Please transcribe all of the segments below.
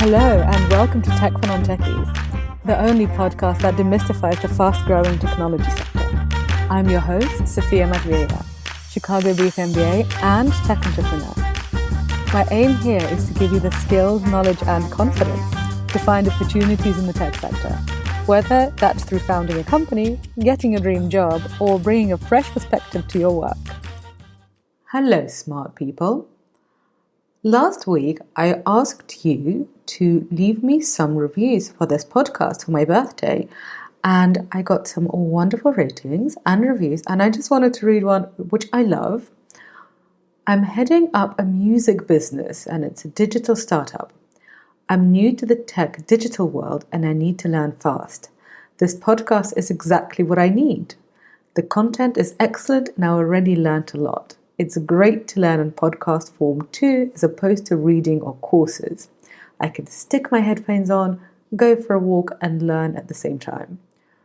Hello and welcome to Tech for Non-Techies, the only podcast that demystifies the fast-growing technology sector. I'm your host, Sophia Matveeva, Chicago-based MBA and tech entrepreneur. My aim here is to give you the skills, knowledge and confidence to find opportunities in the tech sector, whether that's through founding a company, getting a dream job, or bringing a fresh perspective to your work. Hello, smart people. Last week, I asked you to leave me some reviews for this podcast for my birthday, and I got some wonderful ratings and reviews, and I just wanted to read one which I love. I'm heading up a music business, and it's a digital startup. I'm new to the tech digital world, and I need to learn fast. This podcast is exactly what I need. The content is excellent, and I already learned a lot. It's great to learn in podcast form too, as opposed to reading or courses. I can stick my headphones on, go for a walk, and learn at the same time.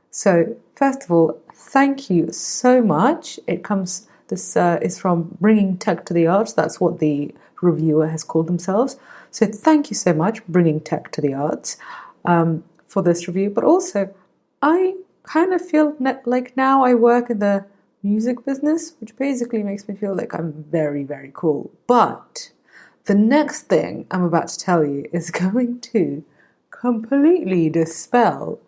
So, first of all, thank you so much. This is from Bringing Tech to the Arts. That's what the reviewer has called themselves. So, thank you so much, Bringing Tech to the Arts, for this review. But also, I kind of feel like now I work in the music business, which basically makes me feel like I'm very, very cool. But the next thing I'm about to tell you is going to completely dispel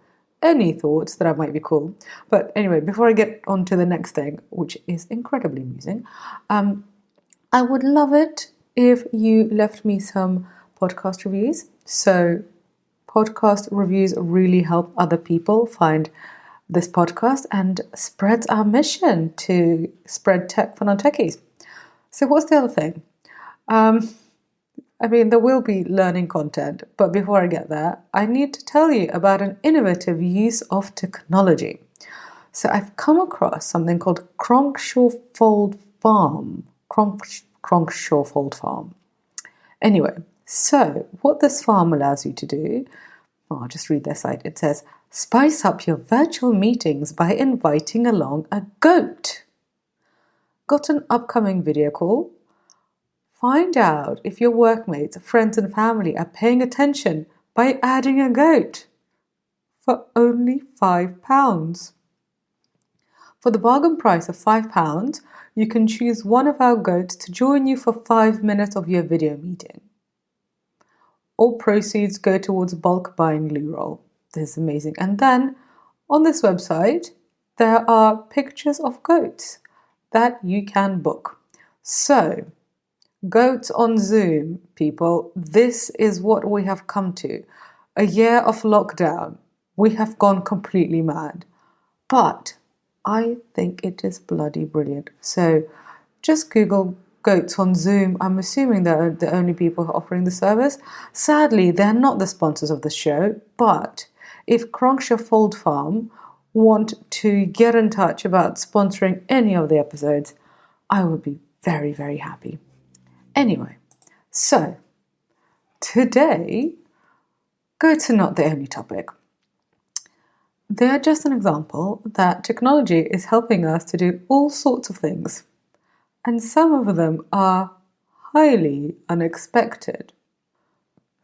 any thoughts that I might be cool. But anyway, before I get on to the next thing, which is incredibly amusing, I would love it if you left me some podcast reviews. So podcast reviews really help other people find this podcast and spreads our mission to spread tech for non-techies. So what's the other thing? There will be learning content, but before I get there, I need to tell you about an innovative use of technology. So I've come across something called Cronkshaw-Fold Farm. Cronkshaw-Fold Farm. Anyway, so what this farm allows you to do, I'll just read their site. It says, spice up your virtual meetings by inviting along a goat. Got an upcoming video call? Find out if your workmates, friends and family are paying attention by adding a goat for only £5. For the bargain price of £5, you can choose one of our goats to join you for 5 minutes of your video meeting. All proceeds go towards bulk buying loo roll. This is amazing. And then on this website, there are pictures of goats that you can book. So, goats on Zoom, people, this is what we have come to. A year of lockdown. We have gone completely mad. But I think it is bloody brilliant. So, just Google goats on Zoom. I'm assuming they're the only people offering the service. Sadly, they're not the sponsors of the show, but if Cronkshaw-Fold Farm want to get in touch about sponsoring any of the episodes, I would be very, very happy. Anyway, so today, goats are not the only topic. They're just an example that technology is helping us to do all sorts of things. And some of them are highly unexpected.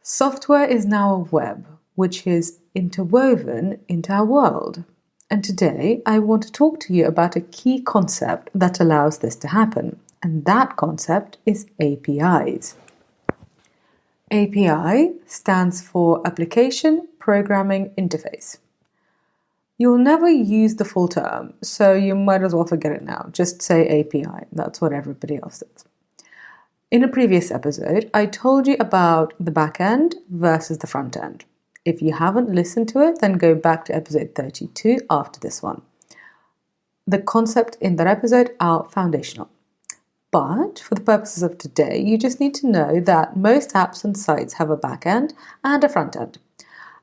Software is now a web, which is interwoven into our world. And today, I want to talk to you about a key concept that allows this to happen. And that concept is APIs. API stands for Application Programming Interface. You'll never use the full term, so you might as well forget it now. Just say API. That's what everybody else does. In a previous episode, I told you about the back end versus the front end. If you haven't listened to it, then go back to episode 32 after this one. The concepts in that episode are foundational. But for the purposes of today, you just need to know that most apps and sites have a back end and a front end.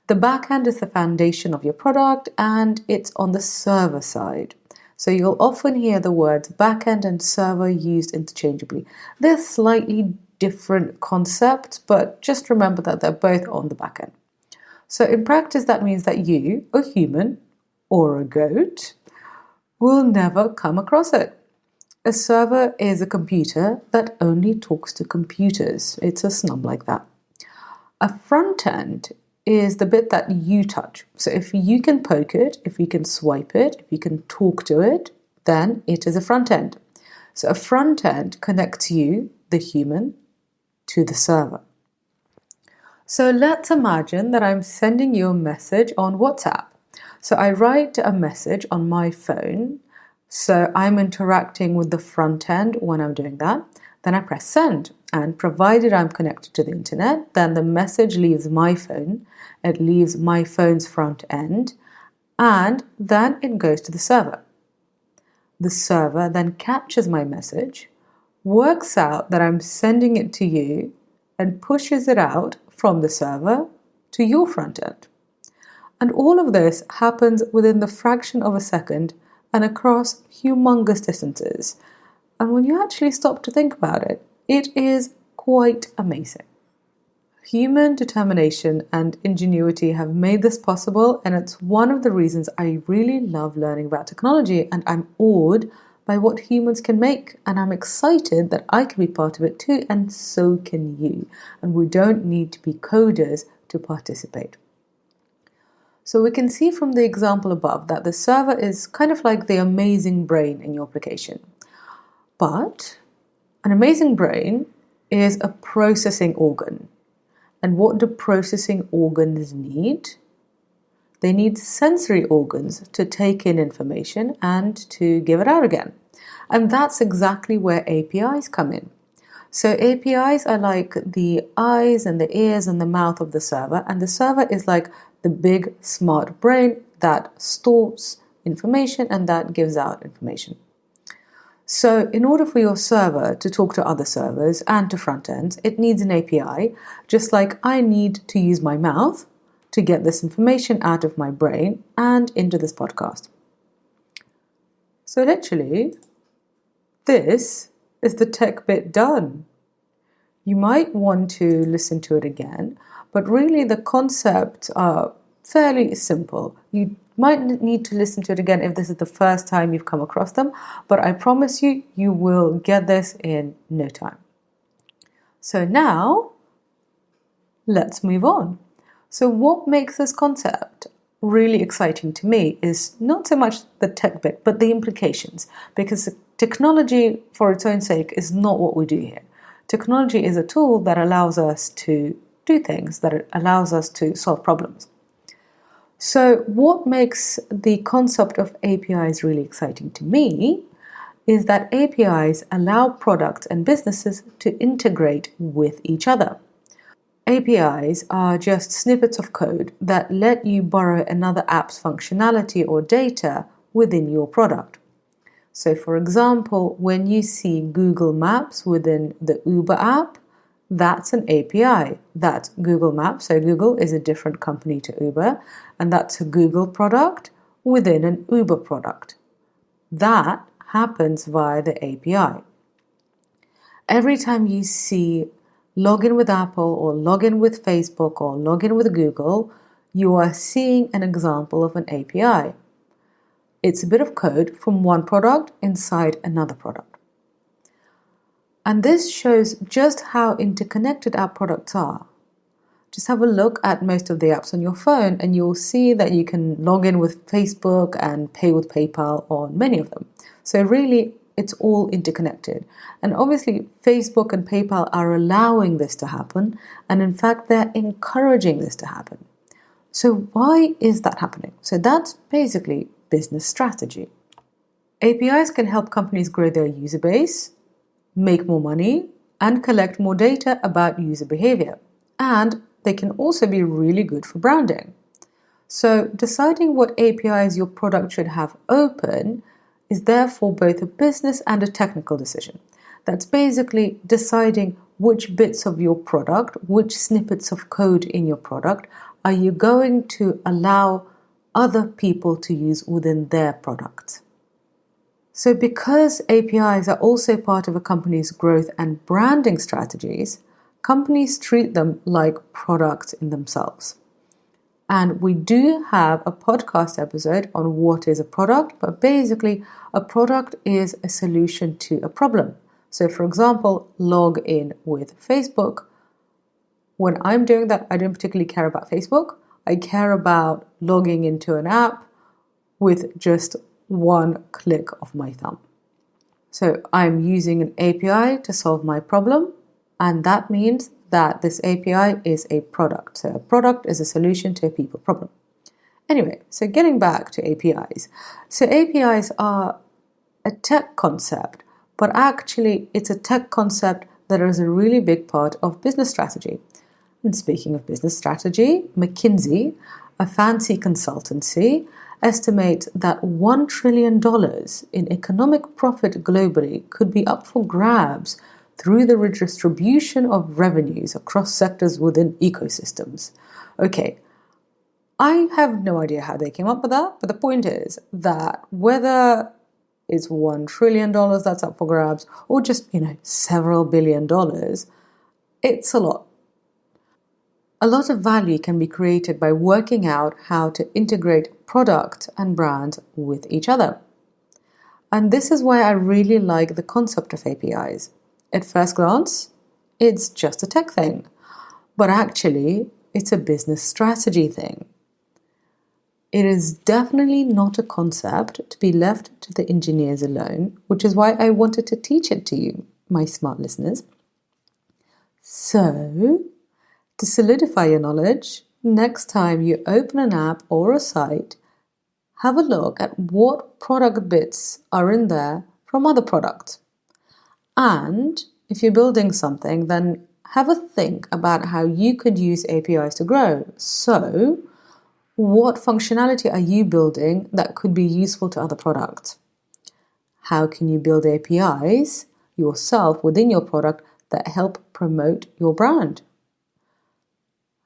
The back end is the foundation of your product and it's on the server side. So you'll often hear the words back end and server used interchangeably. They're slightly different concepts, but just remember that they're both on the back end. So in practice, that means that you, a human or a goat, will never come across it. A server is a computer that only talks to computers. It's a snub like that. A front end is the bit that you touch. So if you can poke it, if you can swipe it, if you can talk to it, then it is a front end. So a front end connects you, the human, to the server. So let's imagine that I'm sending you a message on WhatsApp. So I write a message on my phone. So I'm interacting with the front end when I'm doing that. Then I press send. And provided I'm connected to the internet, then the message leaves my phone. It leaves my phone's front end. And then it goes to the server. The server then captures my message, works out that I'm sending it to you, and pushes it out from the server to your front end. And all of this happens within the fraction of a second and across humongous distances. And when you actually stop to think about it, it is quite amazing. Human determination and ingenuity have made this possible, and it's one of the reasons I really love learning about technology, and I'm awed by what humans can make, and I'm excited that I can be part of it too, and so can you. And we don't need to be coders to participate. So we can see from the example above that the server is kind of like the amazing brain in your application. But an amazing brain is a processing organ. And what do processing organs need? They need sensory organs to take in information and to give it out again. And that's exactly where APIs come in. So APIs are like the eyes and the ears and the mouth of the server, and the server is like the big smart brain that stores information and that gives out information. So in order for your server to talk to other servers and to front ends, it needs an API, just like I need to use my mouth to get this information out of my brain and into this podcast. So literally, this is the tech bit done. You might want to listen to it again, but really the concepts are fairly simple. You might need to listen to it again if this is the first time you've come across them, but I promise you, you will get this in no time. So now, let's move on. So what makes this concept really exciting to me is not so much the tech bit, but the implications, because technology for its own sake is not what we do here. Technology is a tool that allows us to do things, that it allows us to solve problems. So what makes the concept of APIs really exciting to me is that APIs allow products and businesses to integrate with each other. APIs are just snippets of code that let you borrow another app's functionality or data within your product. So for example, when you see Google Maps within the Uber app, that's an API. That's Google Maps. So Google is a different company to Uber, and that's a Google product within an Uber product. That happens via the API. Every time you see login with Apple or login with Facebook or login with Google, you are seeing an example of an API. It's a bit of code from one product inside another product. And this shows just how interconnected our products are. Just have a look at most of the apps on your phone and you'll see that you can log in with Facebook and pay with PayPal on many of them. So really, it's all interconnected. And obviously, Facebook and PayPal are allowing this to happen. And in fact, they're encouraging this to happen. So why is that happening? So that's basically business strategy. APIs can help companies grow their user base, make more money, and collect more data about user behavior. And they can also be really good for branding. So deciding what APIs your product should have open is therefore both a business and a technical decision. That's basically deciding which bits of your product, which snippets of code in your product are you going to allow other people to use within their products. So because APIs are also part of a company's growth and branding strategies, companies treat them like products in themselves. And we do have a podcast episode on what is a product, but basically a product is a solution to a problem. So for example, log in with Facebook. When I'm doing that, I don't particularly care about Facebook. I care about logging into an app with just one click of my thumb. So I'm using an API to solve my problem, and that means that this API is a product. So a product is a solution to a people problem. Anyway, so getting back to APIs. So APIs are a tech concept, but actually it's a tech concept that is a really big part of business strategy. And speaking of business strategy, McKinsey, a fancy consultancy, estimates that $1 trillion in economic profit globally could be up for grabs through the redistribution of revenues across sectors within ecosystems. Okay, I have no idea how they came up with that, but the point is that whether it's $1 trillion that's up for grabs or just, several billion dollars, it's a lot. A lot of value can be created by working out how to integrate product and brand with each other. And this is why I really like the concept of APIs. At first glance, it's just a tech thing, but actually, it's a business strategy thing. It is definitely not a concept to be left to the engineers alone, which is why I wanted to teach it to you, my smart listeners. So, to solidify your knowledge, next time you open an app or a site, have a look at what product bits are in there from other products. And if you're building something, then have a think about how you could use APIs to grow. So, what functionality are you building that could be useful to other products? How can you build APIs yourself within your product that help promote your brand?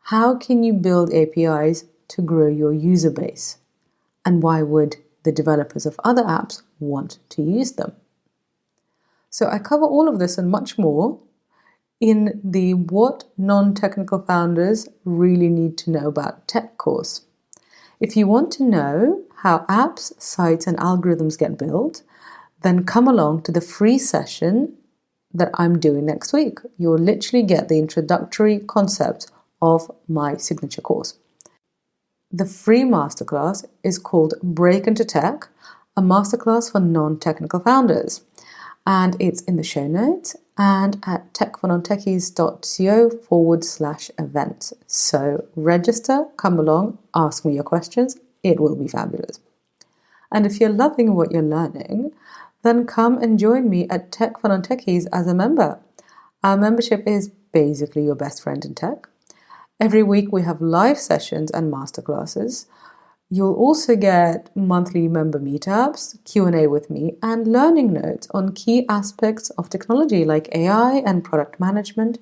How can you build APIs to grow your user base? And why would the developers of other apps want to use them? So I cover all of this and much more in the What Non-Technical Founders Really Need to Know About Tech course. If you want to know how apps, sites, and algorithms get built, then come along to the free session that I'm doing next week. You'll literally get the introductory concepts of my signature course. The free masterclass is called Break into Tech, a masterclass for non-technical founders. And it's in the show notes and at techfornontechies.co/events. So register, come along, ask me your questions. It will be fabulous. And if you're loving what you're learning, then come and join me at Tech for Non-Techies as a member. Our membership is basically your best friend in tech. Every week we have live sessions and masterclasses. You'll also get monthly member meetups, Q&A with me, and learning notes on key aspects of technology like AI and product management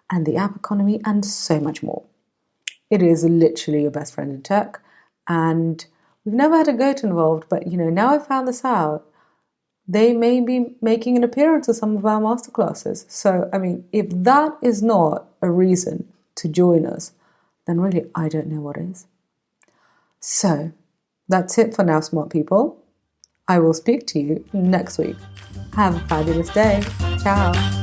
and the app economy and so much more. It is literally your best friend in tech, and we've never had a goat involved, but now I've found this out. They may be making an appearance at some of our masterclasses. So, if that is not a reason to join us, then really I don't know what is. So, that's it for now, smart people. I will speak to you next week. Have a fabulous day. Ciao.